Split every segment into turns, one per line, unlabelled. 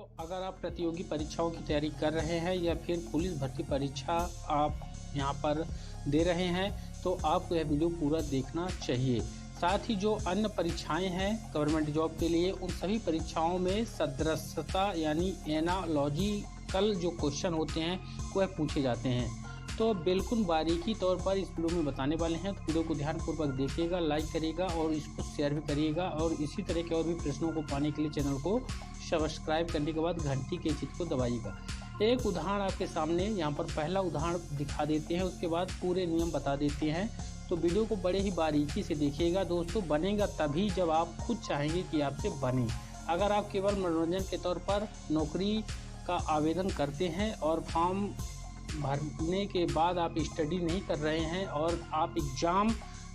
अगर आप प्रतियोगी परीक्षाओं की तैयारी कर रहे हैं या फिर पुलिस भर्ती परीक्षा आप यहाँ पर दे रहे हैं तो आपको यह वीडियो पूरा देखना चाहिए। साथ ही जो अन्य परीक्षाएं हैं गवर्नमेंट जॉब के लिए, उन सभी परीक्षाओं में सदृशता यानी एनालॉजिकल जो क्वेश्चन होते हैं वह पूछे जाते हैं। तो बिल्कुल बारीकी तौर पर इस वीडियो में बताने वाले हैं, तो वीडियो को ध्यानपूर्वक देखिएगा, लाइक करिएगा और इसको शेयर भी करिएगा। और इसी तरह के और भी प्रश्नों को पाने के लिए चैनल को सब्सक्राइब करने के बाद घंटी के चिन्ह को दबाइएगा। एक उदाहरण आपके सामने यहाँ पर पहला उदाहरण दिखा देते हैं, उसके बाद पूरे नियम बता देते हैं। तो वीडियो को बड़े ही बारीकी से देखिएगा दोस्तों, बनेगा तभी जब आप खुद चाहेंगे कि आपसे बने। अगर आप केवल मनोरंजन के तौर पर नौकरी का आवेदन करते हैं और फॉर्म भरने के बाद आप स्टडी नहीं कर रहे हैं और आप एग्ज़ाम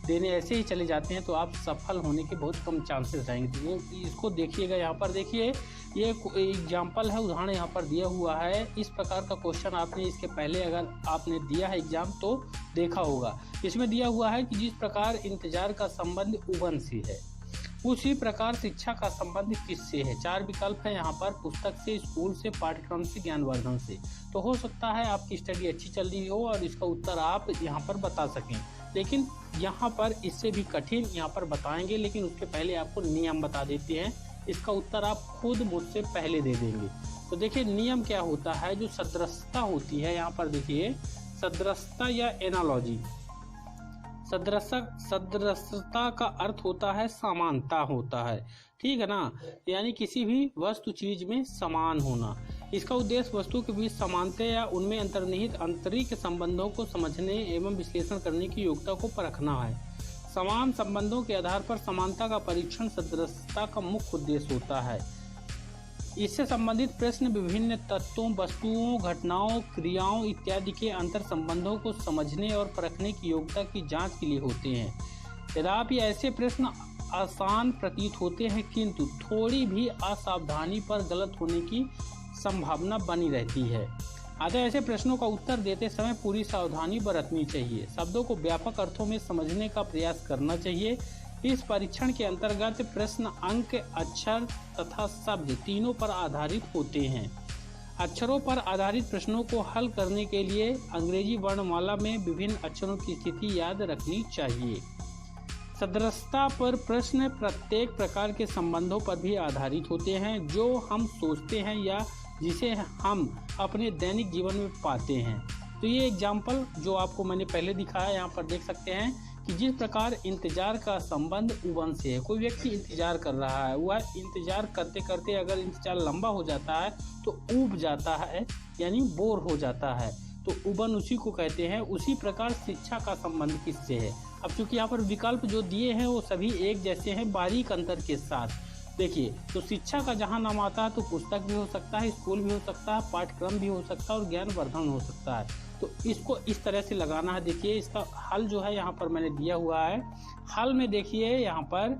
देने ऐसे ही चले जाते हैं तो आप सफल होने के बहुत कम चांसेस रहेंगे। तो इसको देखिएगा, यहाँ पर देखिए ये एग्जाम्पल है, उदाहरण यहाँ पर दिया हुआ है। इस प्रकार का क्वेश्चन आपने इसके पहले अगर आपने दिया है एग्जाम तो देखा होगा। इसमें दिया हुआ है कि जिस प्रकार इंतजार का संबंध उबन से है उसी प्रकार शिक्षा का संबंध किससे है। 4 विकल्प है यहाँ पर, पुस्तक से, स्कूल से, पाठ्यक्रम से, ज्ञानवर्धन से। तो हो सकता है आपकी स्टडी अच्छी चल रही हो और इसका उत्तर आप यहाँ पर बता सकें, लेकिन यहाँ पर इससे भी कठिन यहाँ पर बताएंगे। लेकिन उसके पहले आपको नियम बता देते हैं, इसका उत्तर आप खुद मुझसे पहले दे देंगे। तो देखिए नियम क्या होता है। जो सदृशता होती है, यहाँ पर देखिए सदृशता या एनालॉजी। सदृशता का अर्थ होता है समानता होता है, ठीक है ना, यानी किसी भी वस्तु चीज में समान होना। इसका उद्देश्य वस्तु के बीच समानता या उनमें अंतर्निहित आंतरिक संबंधों को समझने एवं विश्लेषण करने की योग्यता को परखना है। समान संबंधों के आधार पर समानता का परीक्षण सदृशता का मुख्य उद्देश्य होता है। इससे संबंधित प्रश्न विभिन्न तत्वों, वस्तुओं, घटनाओं, क्रियाओं इत्यादि के अंतर संबंधों को समझने और परखने की योग्यता की जांच के लिए होते हैं। यद्यपि ऐसे प्रश्न आसान प्रतीत होते हैं किंतु थोड़ी भी असावधानी पर गलत होने की संभावना बनी रहती है। अतः ऐसे प्रश्नों का उत्तर देते समय पूरी सावधानी बरतनी चाहिए। शब्दों को व्यापक अर्थों में समझने का प्रयास करना चाहिए। इस परीक्षण के अंतर्गत प्रश्न अंक, अक्षर तथा शब्द तीनों पर आधारित होते हैं। अक्षरों पर आधारित प्रश्नों को हल करने के लिए अंग्रेजी वर्णमाला में विभिन्न अक्षरों की स्थिति याद रखनी चाहिए। सदृशता पर प्रश्न प्रत्येक प्रकार के संबंधों पर भी आधारित होते हैं जो हम सोचते हैं या जिसे हम अपने दैनिक जीवन में पाते हैं। तो ये एग्जाम्पल जो आपको मैंने पहले दिखाया, यहाँ पर देख सकते हैं कि जिस प्रकार इंतजार का संबंध उबन से है। कोई व्यक्ति इंतजार कर रहा है, वह इंतजार करते करते अगर इंतजार लंबा हो जाता है तो ऊब जाता है, यानी बोर हो जाता है, तो उबन उसी को कहते हैं। उसी प्रकार शिक्षा का संबंध किससे है। अब चूंकि यहाँ पर विकल्प जो दिए हैं वो सभी एक जैसे हैं, बारीक अंतर के साथ। देखिए तो शिक्षा का जहाँ नाम आता है तो पुस्तक भी हो सकता है, स्कूल भी हो सकता है, पाठ्यक्रम भी हो सकता है और ज्ञानवर्धन हो सकता है। तो इसको इस तरह से लगाना है। देखिए इसका हल जो है यहाँ पर मैंने दिया हुआ है। हल में देखिए यहाँ पर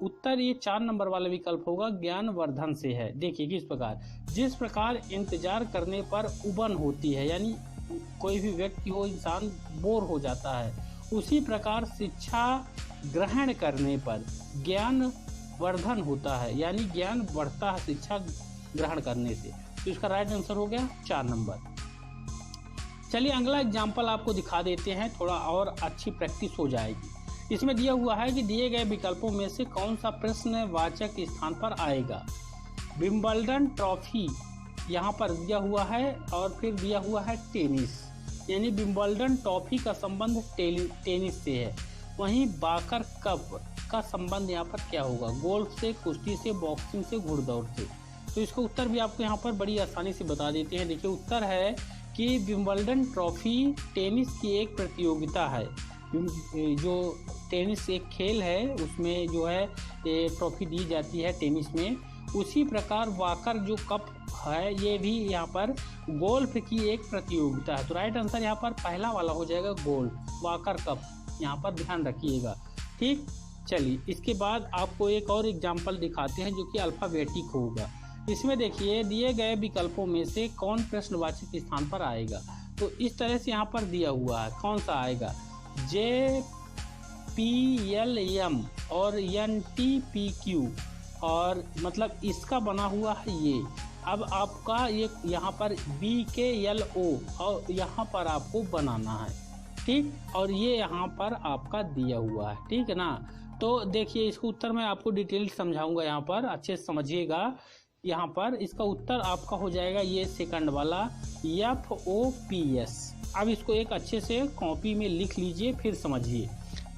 उत्तर ये 4 नंबर वाला विकल्प होगा, ज्ञानवर्धन से है। देखिए किस प्रकार, जिस प्रकार इंतजार करने पर उबन होती है, यानी कोई भी व्यक्ति हो, इंसान बोर हो जाता है, उसी प्रकार शिक्षा ग्रहण करने पर ज्ञानवर्धन होता है, यानी ज्ञान बढ़ता है शिक्षा ग्रहण करने से। तो इसका राइट आंसर हो गया 4 नंबर। चलिए अगला एग्जाम्पल आपको दिखा देते हैं, थोड़ा और अच्छी प्रैक्टिस हो जाएगी। इसमें दिया हुआ है कि दिए गए विकल्पों में से कौन सा प्रश्न वाचक स्थान पर आएगा। विंबलडन ट्रॉफी यहाँ पर दिया हुआ है और फिर दिया हुआ है टेनिस, यानी विंबलडन ट्रॉफी का संबंध टेनिस से है। वहीं बाकर कप का संबंध यहाँ पर क्या होगा, गोल्फ से, कुश्ती से, बॉक्सिंग से, घुड़दौड़ से। तो इसका उत्तर भी आपको यहाँ पर बड़ी आसानी से बता देते हैं। देखिए उत्तर है कि विंबलडन ट्रॉफी टेनिस की एक प्रतियोगिता है। जो टेनिस एक खेल है उसमें जो है ट्रॉफी दी जाती है टेनिस में। उसी प्रकार वाकर जो कप है ये भी यहाँ पर गोल्फ की एक प्रतियोगिता है। तो राइट आंसर यहाँ पर पहला वाला हो जाएगा, गोल्फ, वाकर कप, यहाँ पर ध्यान रखिएगा, ठीक। चलिए इसके बाद आपको एक और एग्जाम्पल दिखाते हैं जो कि अल्फ़ाबेटिक होगा। इसमें देखिए दिए गए विकल्पों में से कौन प्रश्नवाचक स्थान पर आएगा। तो इस तरह से यहाँ पर दिया हुआ है, कौन सा आएगा, JPLM और NTPQ, और मतलब इसका बना हुआ है ये। अब आपका ये यहाँ पर BKLO और यहाँ पर आपको बनाना है, ठीक। और ये यहाँ पर आपका दिया हुआ है, ठीक है ना। तो देखिए इसको उत्तर मैं आपको डिटेल समझाऊंगा, यहाँ पर अच्छे से समझिएगा। यहाँ पर इसका उत्तर आपका हो जाएगा ये सेकंड वाला FOPS। अब इसको एक अच्छे से कॉपी में लिख लीजिए, फिर समझिए।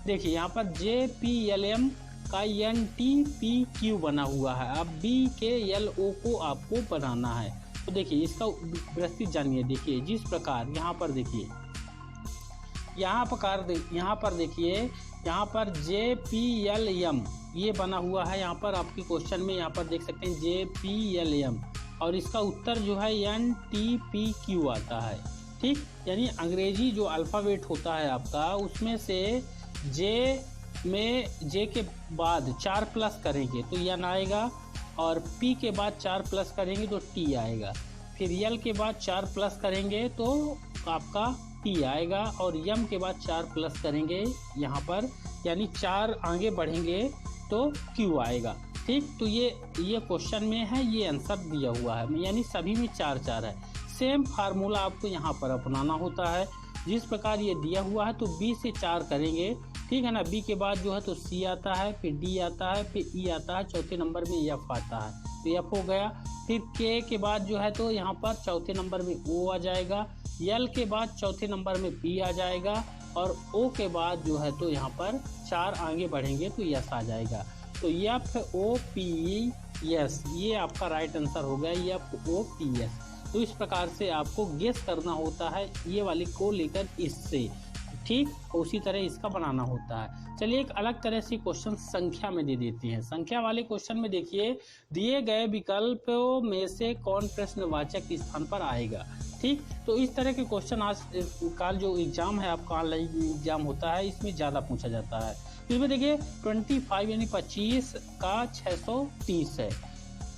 देखिए यहाँ पर JPLM का NTPQ बना हुआ है, अब BKLO को आपको बनाना है। तो देखिए इसका विस्तृत जानिए। देखिए जिस प्रकार यहाँ पर देखिए, यहाँ पर देखिए, यहाँ पर JPLM ये बना हुआ है। यहाँ पर आपके क्वेश्चन में यहाँ पर देख सकते हैं JPLM, और इसका उत्तर जो है NTPQ आता है, ठीक। यानी अंग्रेजी जो अल्फ़ाबेट होता है आपका, उसमें से J के बाद 4 प्लस करेंगे तो N आएगा, और P के बाद 4 प्लस करेंगे तो T आएगा, फिर L के बाद 4 प्लस करेंगे तो आपका T आएगा, और M के बाद 4 प्लस करेंगे यहाँ पर, यानी 4 आगे बढ़ेंगे तो Q आएगा, ठीक। तो ये क्वेश्चन में है, ये आंसर दिया हुआ है, यानी सभी में 4-4 है। सेम फार्मूला आपको यहाँ पर अपनाना होता है। जिस प्रकार ये दिया हुआ है तो B से 4 करेंगे, ठीक है ना। B के बाद जो है तो C आता है, फिर D आता है, फिर E आता है, चौथे नंबर में F आता है, तो F हो गया। फिर K के बाद जो है तो यहाँ पर चौथे नंबर में O आ जाएगा, L के बाद चौथे नंबर में P आ जाएगा, और O के बाद जो है तो यहाँ पर 4 आगे बढ़ेंगे तो S आ जाएगा। तो FOPS ये आपका राइट आंसर हो गया, FOPS। तो इस प्रकार से आपको गेस करना होता है ये वाली को लेकर इससे, ठीक। उसी तरह इसका बनाना होता है। चलिए एक अलग तरह से क्वेश्चन संख्या में दे देते हैं। संख्या वाले क्वेश्चन में देखिए, दिए गए विकल्पों में से कौन प्रश्नवाचक स्थान पर आएगा, ठीक। तो इस तरह के क्वेश्चन आज कल जो एग्जाम है आपका, ऑनलाइन एग्जाम होता है, इसमें ज़्यादा पूछा जाता है। इसमें देखिए 25 यानी 25 का 630 है,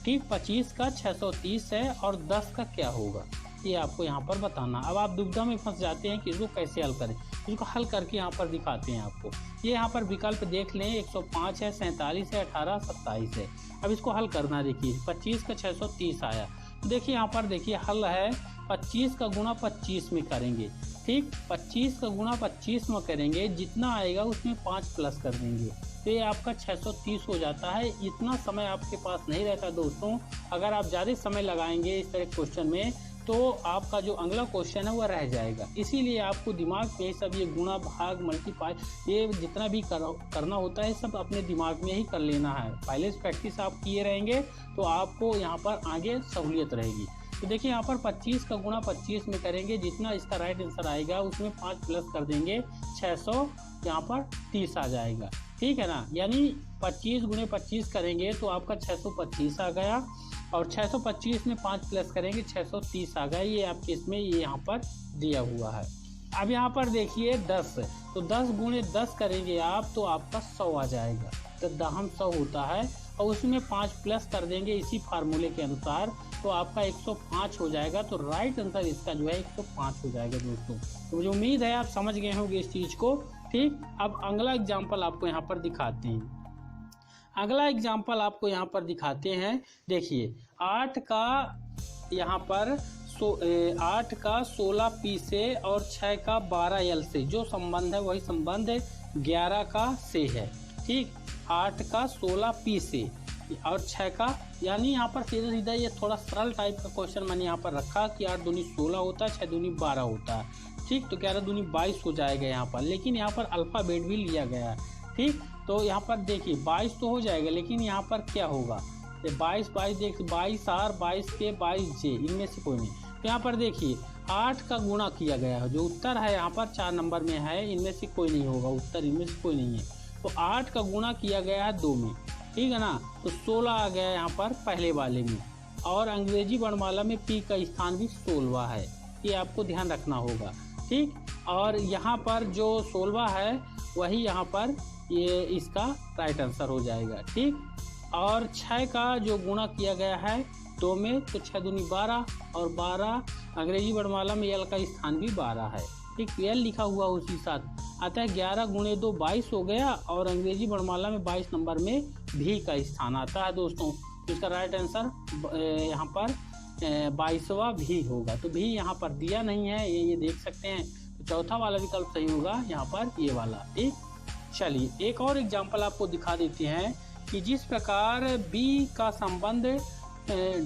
ठीक। 25 का 630 है, और 10 का क्या होगा ये आपको यहाँ पर बताना। अब आप दुविधा में फंस जाते हैं कि इसको कैसे हल करें। इसको हल करके यहाँ पर दिखाते हैं आपको। ये यहाँ पर विकल्प देख लें, 105 है, 47 है, 18, 27 है। अब इसको हल करना, देखिए 25 का 630 आया, देखिए यहाँ पर देखिए हल है 25 का गुणा 25 में करेंगे, ठीक। 25 का गुणा 25 में करेंगे, जितना आएगा उसमें 5 प्लस कर देंगे, तो ये आपका 630 हो जाता है। इतना समय आपके पास नहीं रहता दोस्तों। अगर आप ज़्यादा समय लगाएंगे इस तरह क्वेश्चन में तो आपका जो अगला क्वेश्चन है वो रह जाएगा। इसीलिए आपको दिमाग में सब ये गुणा भाग मल्टीप्लाई ये जितना भी करना होता है सब अपने दिमाग में ही कर लेना है। पहले से प्रैक्टिस आप किए रहेंगे तो आपको यहाँ पर आगे सहूलियत रहेगी। तो देखिए यहाँ पर 25 का गुणा 25 में करेंगे, जितना इसका राइट आंसर आएगा उसमें 5 प्लस कर देंगे, 600 यहाँ पर 30 आ जाएगा, ठीक है ना। यानी 25 गुणे 25 करेंगे तो आपका 625 आ गया, और 625 में 5 प्लस करेंगे 630 आ गया। ये आपके इसमें ये यहाँ पर दिया हुआ है। अब यहाँ पर देखिए 10, तो 10 गुणे 10 करेंगे आप तो आपका 100 आ जाएगा। तो दहम 100 होता है, और उसमें 5 प्लस कर देंगे इसी फार्मूले के अनुसार तो आपका 105 हो जाएगा। तो राइट आंसर इसका जो है 105 हो जाएगा दोस्तों। तो मुझे उम्मीद है आप समझ गए होंगे इस चीज़ को, ठीक। अब अगला एग्जाम्पल आपको यहाँ पर दिखाते हैं। अगला एग्जाम्पल आपको यहाँ पर दिखाते हैं। देखिए 8 का यहाँ पर 8 का 16 P से और 6 का 12 L से जो संबंध है वही संबंध 11 का से है, ठीक। 8 का 16 P से और 6 का, यानी यहाँ पर सीधा सीधा ये थोड़ा सरल टाइप का क्वेश्चन मैंने यहाँ पर रखा कि 8 दूनी 16 होता है, 6 दूनी 12 होता है, ठीक। तो 11 दूनी 22 हो जाएगा यहाँ पर, लेकिन यहाँ पर अल्फ़ाबेट भी लिया गया है, ठीक। तो यहाँ पर देखिए 22 तो हो जाएगा, लेकिन यहाँ पर क्या होगा 22 देख 22 R 22 K 22 J, इनमें से कोई नहीं। तो यहाँ पर देखिए 8 का गुणा किया गया है, जो उत्तर है यहाँ पर 4 नंबर में है, इनमें से कोई नहीं होगा, उत्तर इनमें से कोई नहीं है। तो 8 का गुणा किया गया है 2 में, ठीक है ना। तो 16 आ गया यहाँ पर पहले वाले में, और अंग्रेजी वर्णमाला में P का स्थान भी 16वां है, ये आपको ध्यान रखना होगा, ठीक। और यहाँ पर जो 16वां है वही यहाँ पर ये इसका राइट आंसर हो जाएगा, ठीक। और 6 का जो गुणा किया गया है 2 में, तो 6 दूनी 12 और 12 अंग्रेजी वर्णमाला में L का स्थान भी 12 है, ठीक। L लिखा हुआ उसी साथ आता है। 11 गुणे 2 22 हो गया, और अंग्रेजी वर्णमाला में 22 नंबर में भी का स्थान आता है दोस्तों। तो इसका राइट आंसर यहाँ पर 22वां भी होगा। तो भी यहाँ पर दिया नहीं है, ये देख सकते हैं। तो चौथा वाला विकल्प सही होगा यहाँ पर ये वाला। ठीक, चलिए एक और एग्जाम्पल आपको दिखा देते हैं कि जिस प्रकार बी का संबंध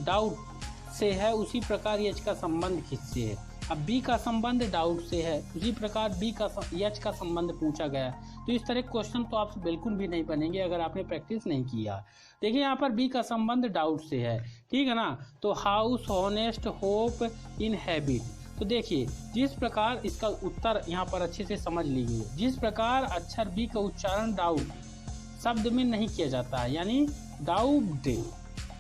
डाउट से है उसी प्रकार एच का संबंध किससे है। अब बी का संबंध डाउट से है, उसी प्रकार बी का एच का संबंध पूछा गया। तो इस तरह क्वेश्चन तो आपसे बिल्कुल भी नहीं बनेंगे अगर आपने प्रैक्टिस नहीं किया। देखिए यहाँ पर बी का संबंध डाउट से है, ठीक है ना। तो house, honest, hope, in habit. तो देखिए जिस प्रकार इसका उत्तर यहाँ पर अच्छे से समझ लीजिए। जिस प्रकार अक्षर बी का उच्चारण डाउट शब्द में नहीं किया जाता है, यानी डाउट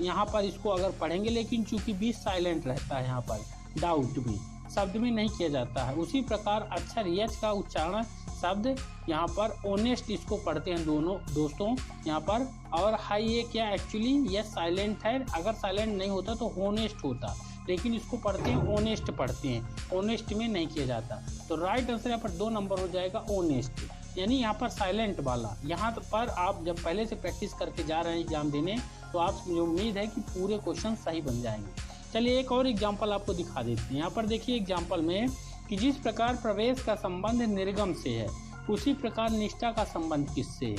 यहाँ पर इसको अगर पढ़ेंगे, लेकिन चूंकि बी साइलेंट रहता है यहाँ पर, डाउट भी शब्द में नहीं किया जाता है। उसी प्रकार अक्षर एच का उच्चारण शब्द यहाँ पर ऑनेस्ट इसको पढ़ते हैं दोनों दोस्तों यहाँ पर। और हाई ये क्या एक्चुअली ये साइलेंट है, अगर साइलेंट नहीं होता तो होनेस्ट होता, लेकिन इसको पढ़ते हैं ऑनेस्ट पढ़ते हैं, ऑनेस्ट में नहीं किया जाता। तो राइट आंसर यहाँ पर 2 नंबर हो जाएगा ऑनेस्ट, यानी यहाँ पर साइलेंट वाला। यहाँ पर आप जब पहले से प्रैक्टिस करके जा रहे हैं एग्जाम देने, तो आप मुझे उम्मीद है कि पूरे क्वेश्चन सही बन जाएंगे। चलिए एक और एग्जाम्पल आपको दिखा देते हैं। यहाँ पर देखिए एग्जाम्पल में कि जिस प्रकार प्रवेश का संबंध निर्गम से है उसी प्रकार निष्ठा का संबंध किससे है।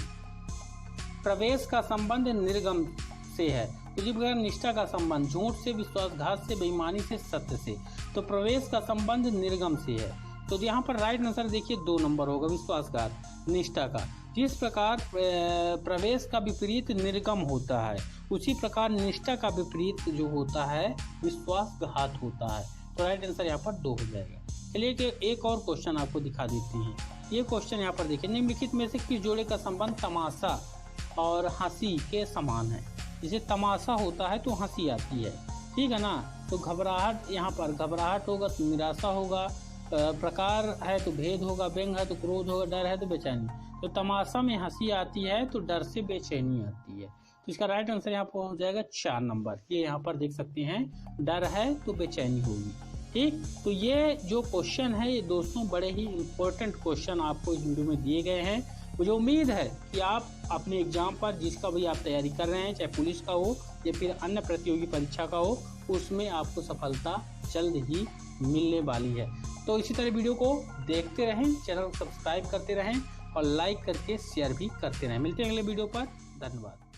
प्रवेश का संबंध निर्गम से है, उसी प्रकार निष्ठा का संबंध झूठ से, विश्वासघात से, बेईमानी से, सत्य से। तो प्रवेश का संबंध निर्गम से है, तो यहाँ पर राइट आंसर देखिए 2 नंबर होगा विश्वासघात, निष्ठा का। जिस प्रकार प्रवेश का विपरीत निर्गम होता है उसी प्रकार निष्ठा का विपरीत जो होता है विश्वासघात होता है। तो राइट आंसर यहाँ पर 2 हो जाएगा। चलिए एक और क्वेश्चन आपको दिखा देते हैं। ये क्वेश्चन यहाँ पर देखिए, निम्नलिखित में से किस जोड़े का संबंध तमाशा और हंसी के समान है। जैसे तमाशा होता है तो हंसी आती है, ठीक है ना। तो घबराहट, यहाँ पर घबराहट होगा तो निराशा होगा, प्रकार है तो भेद होगा, व्यंग है तो क्रोध होगा, डर है तो बेचैनी। तो तमाशा में हंसी आती है तो डर से बेचैनी आती है। तो इसका राइट आंसर यहाँ पर हो जाएगा 4 नंबर। ये यहाँ पर देख सकते हैं, डर है तो बेचैनी होगी। ठीक, तो ये जो क्वेश्चन है ये दोस्तों बड़े ही इम्पोर्टेंट क्वेश्चन आपको इस वीडियो में दिए गए हैं। मुझे उम्मीद है कि आप अपने एग्जाम पर जिसका भी आप तैयारी कर रहे हैं, चाहे पुलिस का हो या फिर अन्य प्रतियोगी परीक्षा का हो, उसमें आपको सफलता जल्द ही मिलने वाली है। तो इसी तरह वीडियो को देखते रहें, चैनल को सब्सक्राइब करते रहें और लाइक करके शेयर भी करते रहें। मिलते हैं अगले वीडियो पर, धन्यवाद।